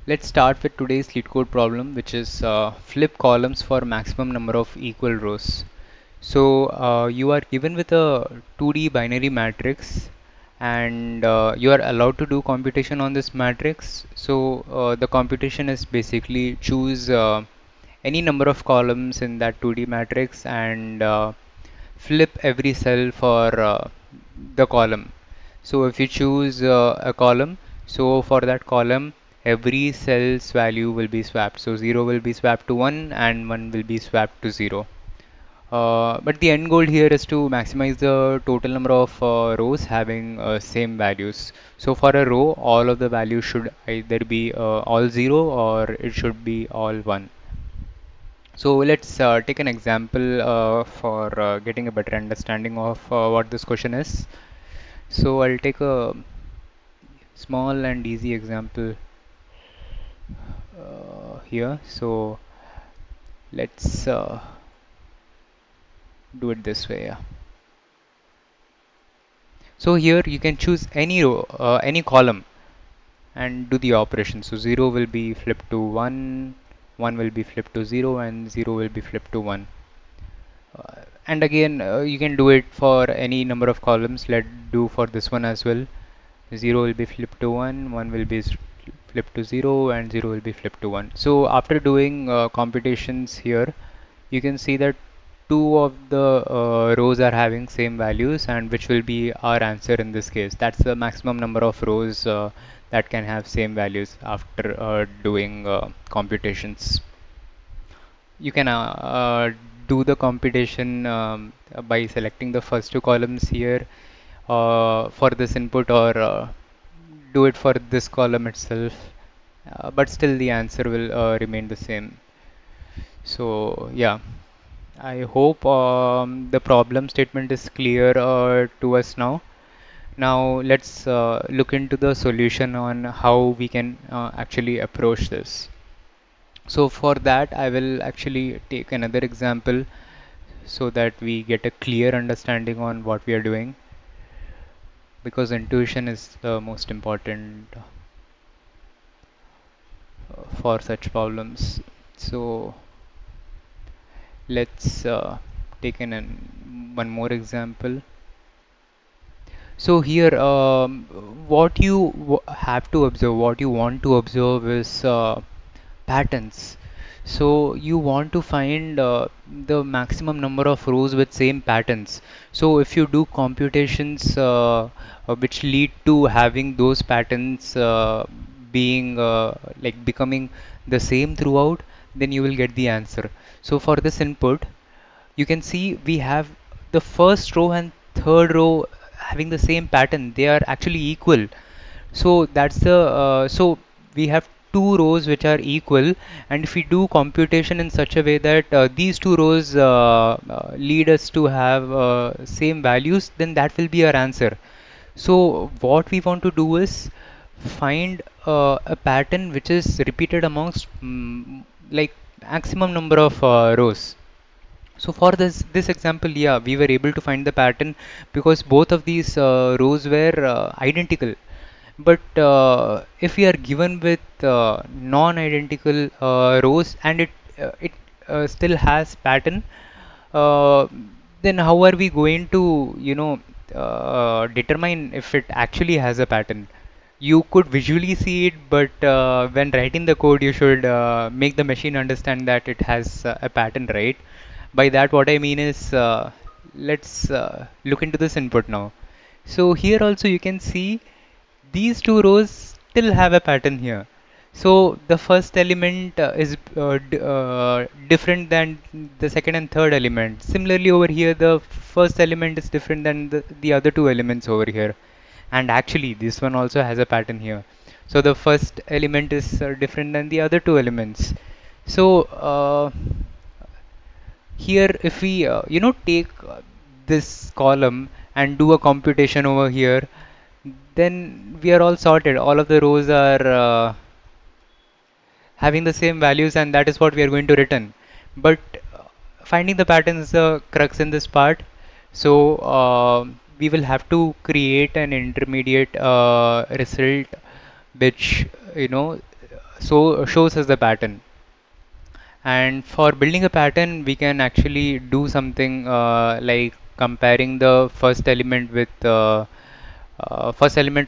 Let's start with today's Leetcode problem, which is flip columns for maximum number of equal rows. So you are given with a 2D binary matrix, and you are allowed to do computation on this matrix. So the computation is basically choose any number of columns in that 2D matrix and flip every cell for the column. So if you choose a column, so for that column, every cell's value will be swapped. So 0 will be swapped to 1 and 1 will be swapped to 0. But the end goal here is to maximize the total number of rows having same values. So for a row, all of the values should either be all 0 or it should be all 1. So let's take an example for getting a better understanding of what this question is. So I'll take a small and easy example here. So let's do it this way. Yeah. So here you can choose any row, any column, and do the operation. So 0 will be flipped to 1, 1 will be flipped to 0, and 0 will be flipped to 1. And again, you can do it for any number of columns. Let's do for this one as well. 0 will be flipped to 1, 1 will be flipped to 0, and 0 will be flipped to 1. So after doing computations here, you can see that two of the rows are having same values, and which will be our answer in this case. That's the maximum number of rows that can have same values after doing computations. You can do the computation by selecting the first two columns here for this input, or do it for this column itself, but still the answer will remain the same. So yeah, I hope the problem statement is clear to us now. Now let's look into the solution on how we can actually approach this. So for that, I will actually take another example so that we get a clear understanding on what we are doing, because intuition is the most important for such problems. So let's take one more example. So here, what you have to observe, what you want to observe is patterns. So you want to find the maximum number of rows with same patterns. So if you do computations which lead to having those patterns being like becoming the same throughout, then you will get the answer. So for this input, you can see we have the first row and third row having the same pattern. They are actually equal. So that's the so we have two rows which are equal, and if we do computation in such a way that these two rows lead us to have same values, then that will be our answer. So what we want to do is find a pattern which is repeated amongst like maximum number of rows. So for this example, yeah, we were able to find the pattern because both of these rows were identical. But if we are given with non-identical rows and it still has pattern, uh, then how are we going to, determine if it actually has a pattern? You could visually see it, but when writing the code, you should make the machine understand that it has a pattern, right? By that, what I mean is, let's look into this input now. So here also you can see these two rows still have a pattern here. So the first element is different than the second and third element. Similarly, over here, the first element is different than the other two elements over here. And actually, this one also has a pattern here. So the first element is different than the other two elements. So here, if we take this column and do a computation over here, then we are all sorted. All of the rows are having the same values, and that is what we are going to return. But finding the pattern is the crux in this part. So we will have to create an intermediate result which you know shows us the pattern. And for building a pattern, we can actually do something like comparing the first element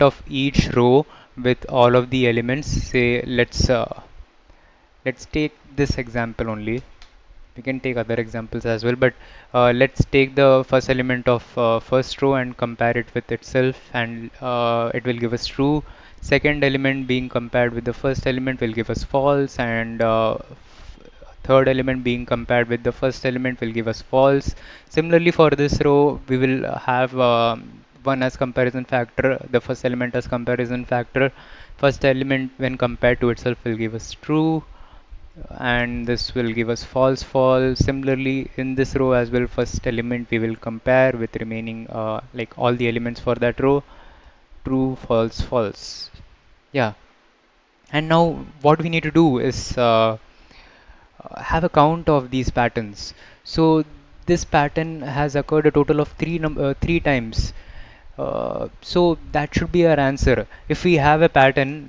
of each row with all of the elements. Say, let's take this example only. We can take other examples as well, but let's take the first element of first row and compare it with itself, and it will give us true. Second element being compared with the first element will give us false, and third element being compared with the first element will give us false. Similarly, for this row, we will have one as comparison factor, the first element as comparison factor. First element when compared to itself will give us true, and this will give us false false. Similarly, in this row as well, first element we will compare with remaining like all the elements for that row, true false false. Yeah, and now what we need to do is have a count of these patterns. So this pattern has occurred a total of three times. So that should be our answer. If we have a pattern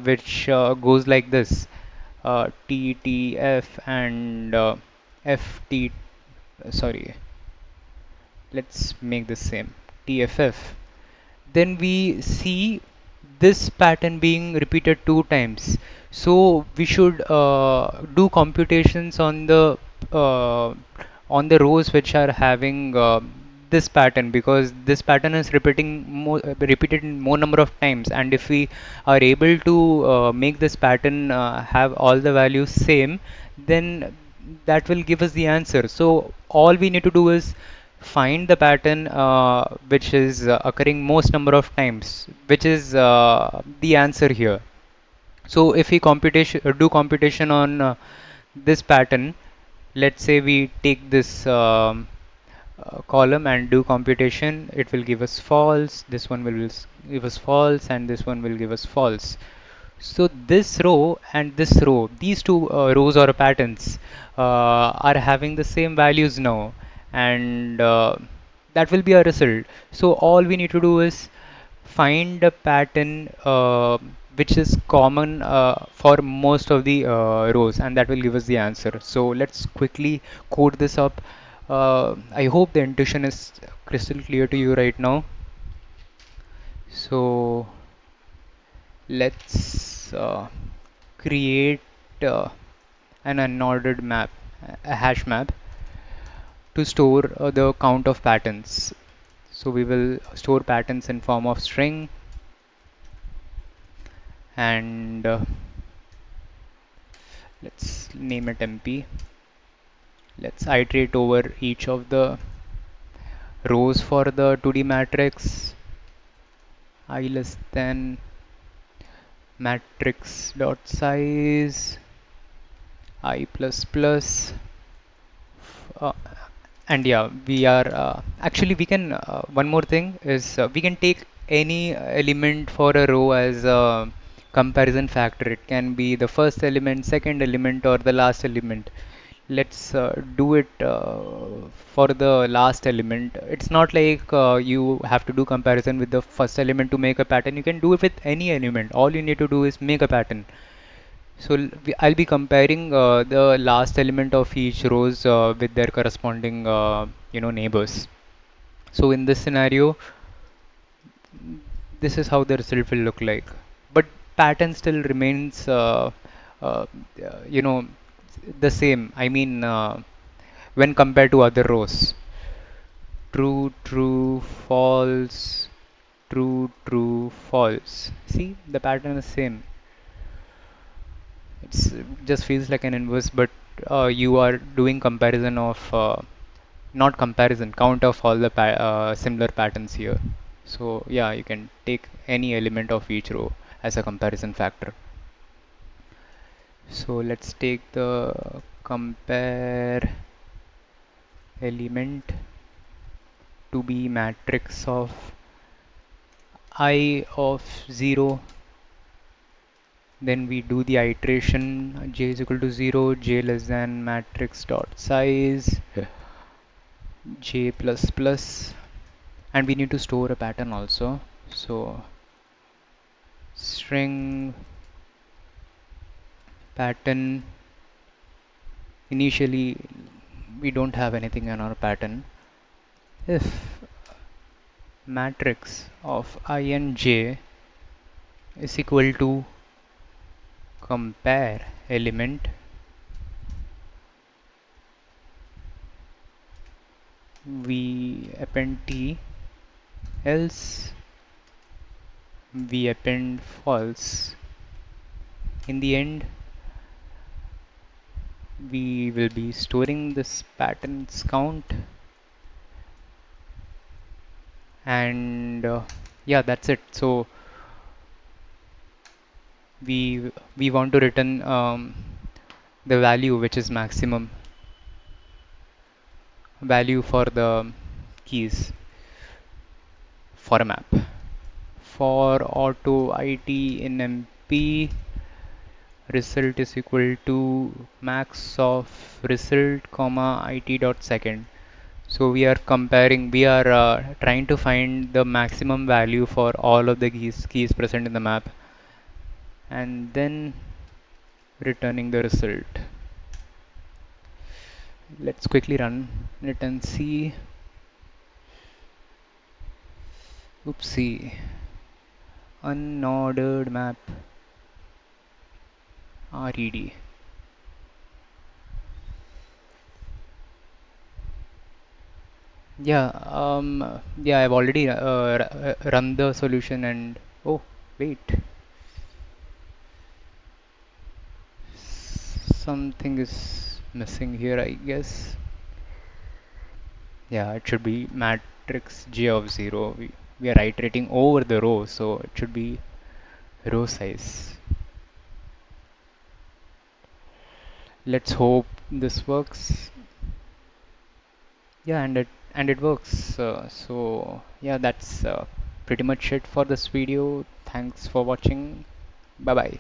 which goes like this, T T F and F T, sorry, let's make this same TFF, then we see this pattern being repeated two times. So we should do computations uh, on the rows which are having this pattern, because this pattern is repeated in more number of times, and if we are able to make this pattern have all the values same, then that will give us the answer. So all we need to do is find the pattern which is occurring most number of times, which is the answer here. So if we do computation on this pattern, let's say we take this column and do computation, it will give us false, this one will give us false, and this one will give us false. So this row and this row, these two rows or patterns are having the same values now, and that will be our result. So all we need to do is find a pattern which is common for most of the rows, and that will give us the answer. So let's quickly code this up. I hope the intuition is crystal clear to you right now. So let's create uh, an unordered map, a hash map, to store the count of patterns. So we will store patterns in form of string, and let's name it MP. Let's iterate over each of the rows for the 2D matrix. I less than matrix dot size I plus plus. Uh, and yeah, we are actually we can one more thing is we can take any element for a row as a comparison factor. It can be the first element, second element, or the last element. Let's do it for the last element. It's not like you have to do comparison with the first element to make a pattern. You can do it with any element. All you need to do is make a pattern. So I'll be comparing the last element of each rows with their corresponding neighbors. So in this scenario, this is how the result will look like. But pattern still remains uh, you know the same. I mean when compared to other rows. True, true, false, true, true, false. See, the pattern is same. It's just feels like an inverse, but you are doing comparison of not comparison, count of all the similar patterns here. So yeah, you can take any element of each row as a comparison factor. So let's take the compare element to be matrix of I of 0. Then we do the iteration j is equal to 0, j less than matrix dot size, j plus plus, and we need to store a pattern also. So string pattern. Initially we don't have anything in our pattern. If matrix of I and j is equal to compare element, we append t, else we append false. In the end, we will be storing this patterns count, and yeah, that's it. So we want to return the value which is maximum value for the keys for a map. For auto it in mp, result is equal to max of result comma it dot second. So we are comparing, we are trying to find the maximum value for all of the keys present in the map, and then returning the result. Let's quickly run it and see. Oopsie. Unordered map. RED. Yeah, yeah, I've already run the solution and oh, wait. Something is missing here, I guess. Yeah, it should be matrix J of 0. We are iterating over the row, so it should be row size. Let's hope this works. Yeah, and it works. So yeah, that's pretty much it for this video. Thanks for watching. Bye bye.